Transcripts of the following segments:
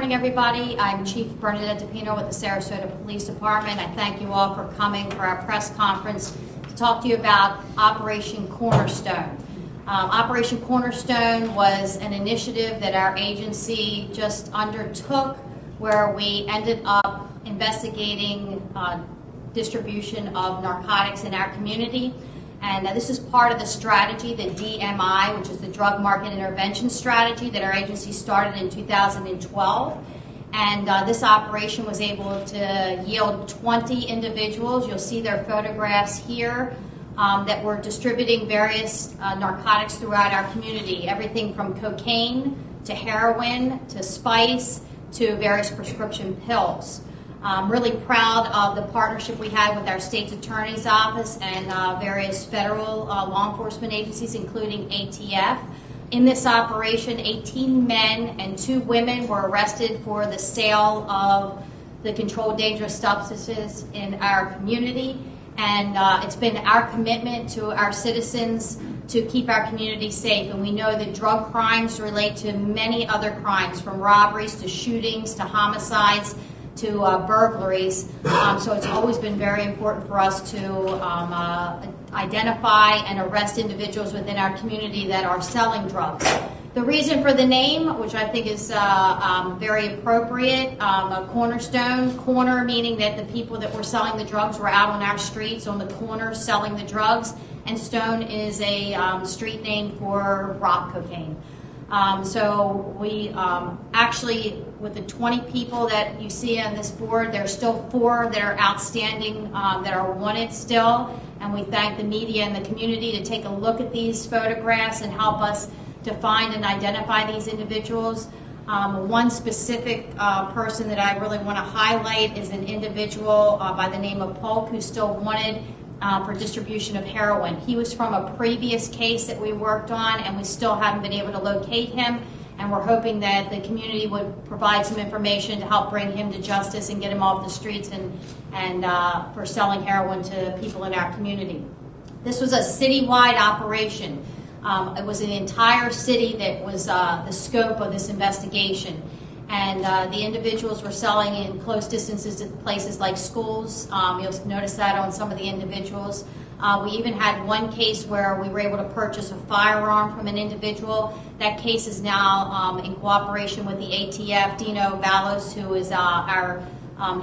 morning, everybody. I'm Chief Bernadette DePino with the Sarasota Police Department. I thank you all for coming for our press conference to talk to you about Operation Cornerstone. Operation Cornerstone was an initiative that our agency just undertook where we ended up investigating distribution of narcotics in our community. And this is part of the strategy, the DMI, which is the Drug Market Intervention Strategy that our agency started in 2012. And this operation was able to yield 20 individuals. You'll see their photographs here that were distributing various narcotics throughout our community. Everything from cocaine to heroin to spice to various prescription pills. I'm really proud of the partnership we had with our state's attorney's office and various federal law enforcement agencies, including ATF. In this operation, 18 men and 2 women were arrested for the sale of the controlled dangerous substances in our community. And it's been our commitment to our citizens to keep our community safe. And we know that drug crimes relate to many other crimes, from robberies to shootings to homicides to burglaries, so it's always been very important for us to identify and arrest individuals within our community that are selling drugs. The reason for the name, which I think is very appropriate, a cornerstone, corner meaning that the people that were selling the drugs were out on our streets on the corners selling the drugs, and stone is a street name for rock cocaine. So we actually, with the 20 people that you see on this board, there's still 4 that are outstanding that are wanted still, and we thank the media and the community to take a look at these photographs and help us to find and identify these individuals. One specific person that I really want to highlight is an individual by the name of Polk, who's still wanted for distribution of heroin. He was from a previous case that we worked on, and we still haven't been able to locate him, and we're hoping that the community would provide some information to help bring him to justice and get him off the streets and for selling heroin to people in our community. This was a citywide operation. It was an entire city that was the scope of this investigation. And the individuals were selling in close distances to places like schools. You'll notice that on some of the individuals. We even had one case where we were able to purchase a firearm from an individual. That case is now in cooperation with the ATF. Dino Valos, who is our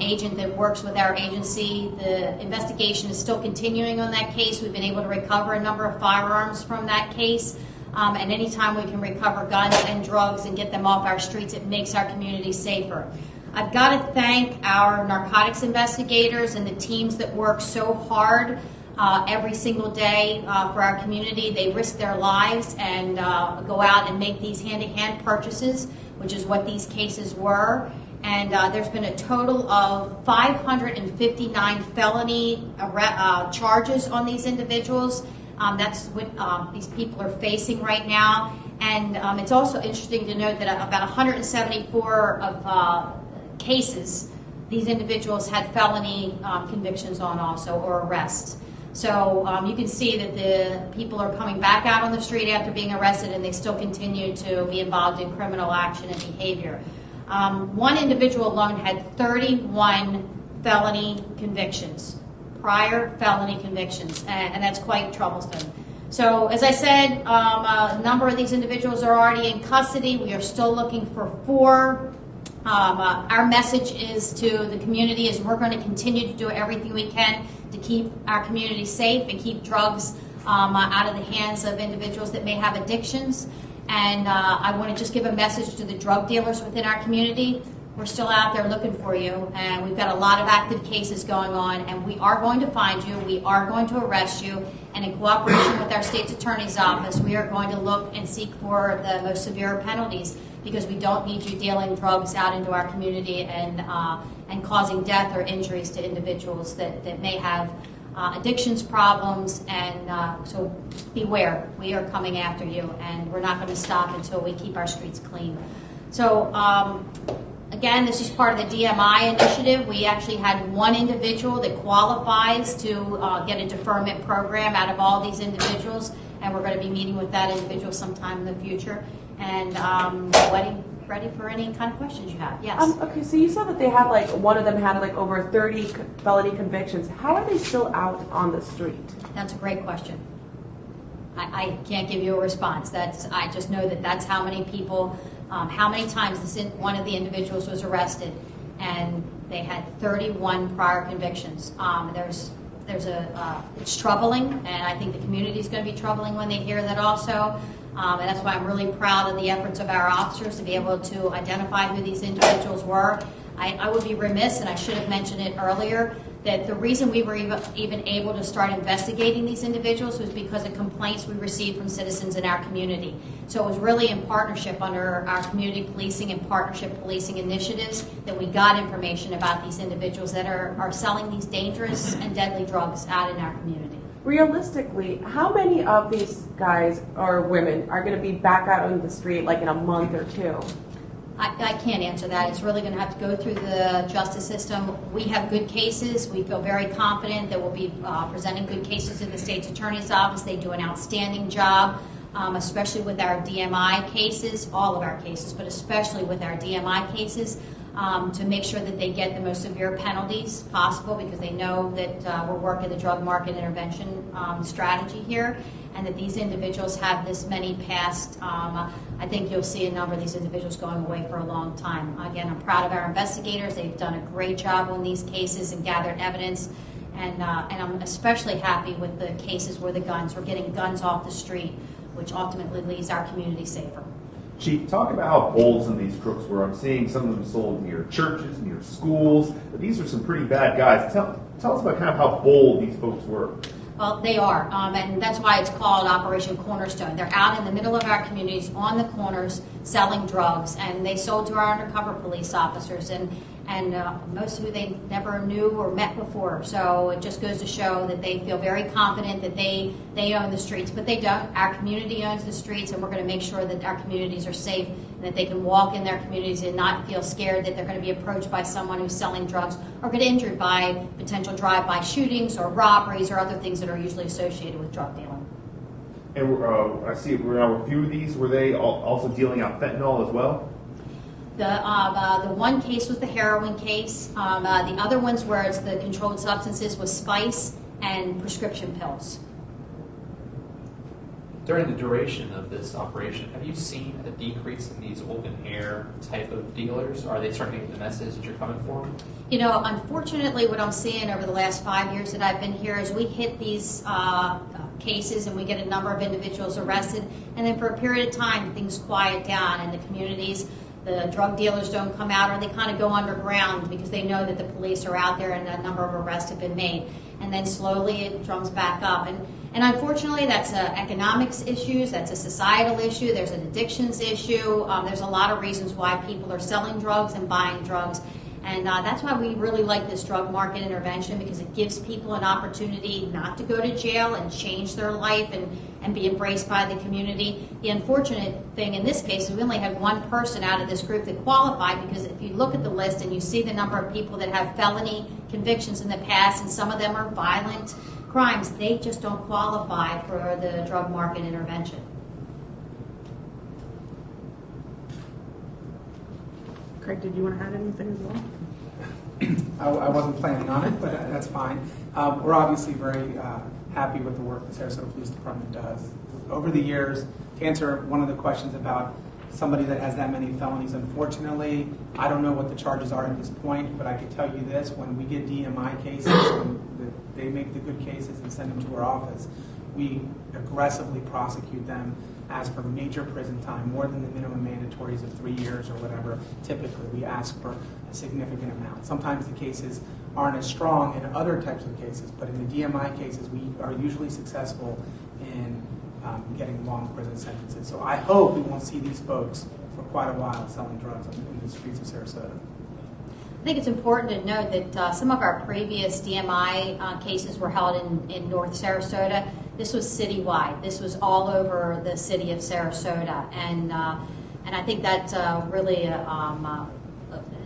agent that works with our agency. The investigation is still continuing on that case. We've been able to recover a number of firearms from that case. And anytime we can recover guns and drugs and get them off our streets, it makes our community safer. I've got to thank our narcotics investigators and the teams that work so hard every single day for our community. They risk their lives and go out and make these hand-to-hand purchases, which is what these cases were. And there's been a total of 559 felony charges on these individuals. That's what these people are facing right now. And it's also interesting to note that about 174 of cases, these individuals had felony convictions on also, or arrests. So you can see that the people are coming back out on the street after being arrested, and they still continue to be involved in criminal action and behavior. One individual alone had 31 felony convictions. Prior felony convictions, and that's quite troublesome. So, as I said, a number of these individuals are already in custody. We are still looking for 4. Our message is to the community is we're going to continue to do everything we can to keep our community safe and keep drugs out of the hands of individuals that may have addictions. And I want to just give a message to the drug dealers within our community. We're still out there looking for you, and we've got a lot of active cases going on, and we are going to find you, we are going to arrest you, and in cooperation with our state's attorney's office, we are going to look and seek for the most severe penalties, because we don't need you dealing drugs out into our community and causing death or injuries to individuals that may have addictions problems, and so beware, we are coming after you, and we're not going to stop until we keep our streets clean. So, again, this is part of the DMI initiative. We actually had one individual that qualifies to get a deferment program out of all these individuals, and we're going to be meeting with that individual sometime in the future. And wedding ready for any kind of questions you have. Yes. Okay, so you said that they had one of them had over 30 felony convictions. How are they still out on the street? That's a great question. I can't give you a response. I just know that that's how many people, how many times one of the individuals was arrested, and they had 31 prior convictions. It's troubling, and I think the community is going to be troubling when they hear that also. And that's why I'm really proud of the efforts of our officers to be able to identify who these individuals were. I would be remiss, and I should have mentioned it earlier, that the reason we were even able to start investigating these individuals was because of complaints we received from citizens in our community. So it was really in partnership under our community policing and partnership policing initiatives that we got information about these individuals that are selling these dangerous and deadly drugs out in our community. Realistically, how many of these guys or women are going to be back out on the street in a month or two? I can't answer that. It's really going to have to go through the justice system. We have good cases. We feel very confident that we'll be presenting good cases to the state's attorney's office. They do an outstanding job, especially with our DMI cases, all of our cases, but especially with our DMI cases, to make sure that they get the most severe penalties possible, because they know that we're working the drug market intervention strategy here, and that these individuals have this many past. I think you'll see a number of these individuals going away for a long time. Again, I'm proud of our investigators. They've done a great job on these cases and gathered evidence. And I'm especially happy with the cases where we're getting guns off the street, which ultimately leaves our community safer. Chief, talk about how bold some of these crooks were. I'm seeing some of them sold near churches, near schools. These are some pretty bad guys. Tell us about kind of how bold these folks were. Well, they are, and that's why it's called Operation Cornerstone. They're out in the middle of our communities, on the corners, selling drugs, and they sold to our undercover police officers, and most of who they never knew or met before. So it just goes to show that they feel very confident that they own the streets, but they don't. Our community owns the streets, and we're going to make sure that our communities are safe and that they can walk in their communities and not feel scared that they're going to be approached by someone who's selling drugs or get injured by potential drive-by shootings or robberies or other things that are usually associated with drug dealing. And I see a few of these, were they also dealing out fentanyl as well? The one case was the heroin case. The other ones where it's the controlled substances was spice and prescription pills. During the duration of this operation, have you seen a decrease in these open air type of dealers? Are they starting to get the message that you're coming for? You know, unfortunately, what I'm seeing over the last 5 years that I've been here is we hit these cases and we get a number of individuals arrested, and then for a period of time, things quiet down in the communities. The drug dealers don't come out, or they kind of go underground because they know that the police are out there and a number of arrests have been made. And then slowly it drums back up. And unfortunately, that's economics issues, that's a societal issue, there's an addictions issue, there's a lot of reasons why people are selling drugs and buying drugs. And that's why we really like this drug market intervention, because it gives people an opportunity not to go to jail and change their life and be embraced by the community. The unfortunate thing in this case is we only had one person out of this group that qualified, because if you look at the list and you see the number of people that have felony convictions in the past, and some of them are violent crimes, they just don't qualify for the drug market intervention. Craig, did you want to add anything as well? I wasn't planning on it, but that's fine. We're obviously very happy with the work the Sarasota Police Department does. Over the years, to answer one of the questions about somebody that has that many felonies, unfortunately, I don't know what the charges are at this point, but I can tell you this: when we get DMI cases, when they make the good cases and send them to our office, we aggressively prosecute them, ask for major prison time, more than the minimum mandatories of 3 years or whatever. Typically, we ask for a significant amount. Sometimes the cases aren't as strong in other types of cases, but in the DMI cases, we are usually successful in getting long prison sentences. So I hope we won't see these folks for quite a while selling drugs in the streets of Sarasota. I think it's important to note that some of our previous DMI cases were held in North Sarasota. This was citywide. This was all over the city of Sarasota, and I think that's really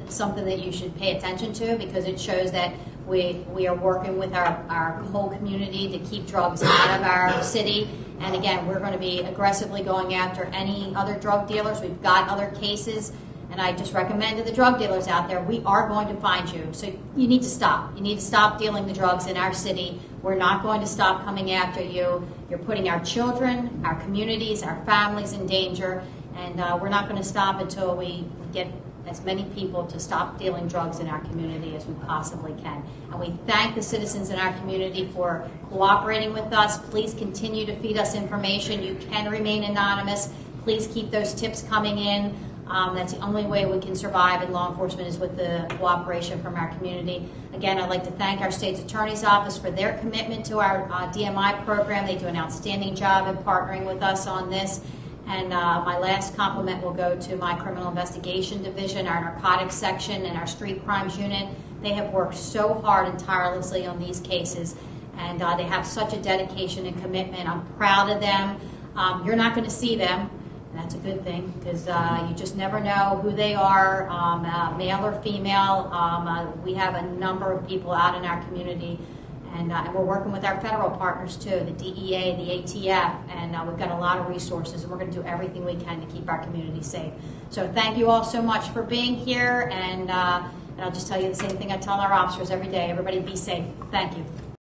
something that you should pay attention to, because it shows that we are working with our whole community to keep drugs out of our city. And again, we're going to be aggressively going after any other drug dealers. We've got other cases And I just recommend to the drug dealers out there, we are going to find you. So you need to stop. You need to stop dealing the drugs in our city. We're not going to stop coming after you. You're putting our children, our communities, our families in danger. And we're not going to stop until we get as many people to stop dealing drugs in our community as we possibly can. And we thank the citizens in our community for cooperating with us. Please continue to feed us information. You can remain anonymous. Please keep those tips coming in. That's the only way we can survive in law enforcement is with the cooperation from our community. Again, I'd like to thank our state's attorney's office for their commitment to our DMI program. They do an outstanding job in partnering with us on this. And my last compliment will go to my criminal investigation division, our narcotics section, and our street crimes unit. They have worked so hard and tirelessly on these cases, and they have such a dedication and commitment. I'm proud of them. You're not going to see them. That's a good thing because you just never know who they are, male or female. We have a number of people out in our community, and we're working with our federal partners too, the DEA, the ATF, and we've got a lot of resources, and we're going to do everything we can to keep our community safe. So thank you all so much for being here, and I'll just tell you the same thing I tell our officers every day. Everybody be safe. Thank you.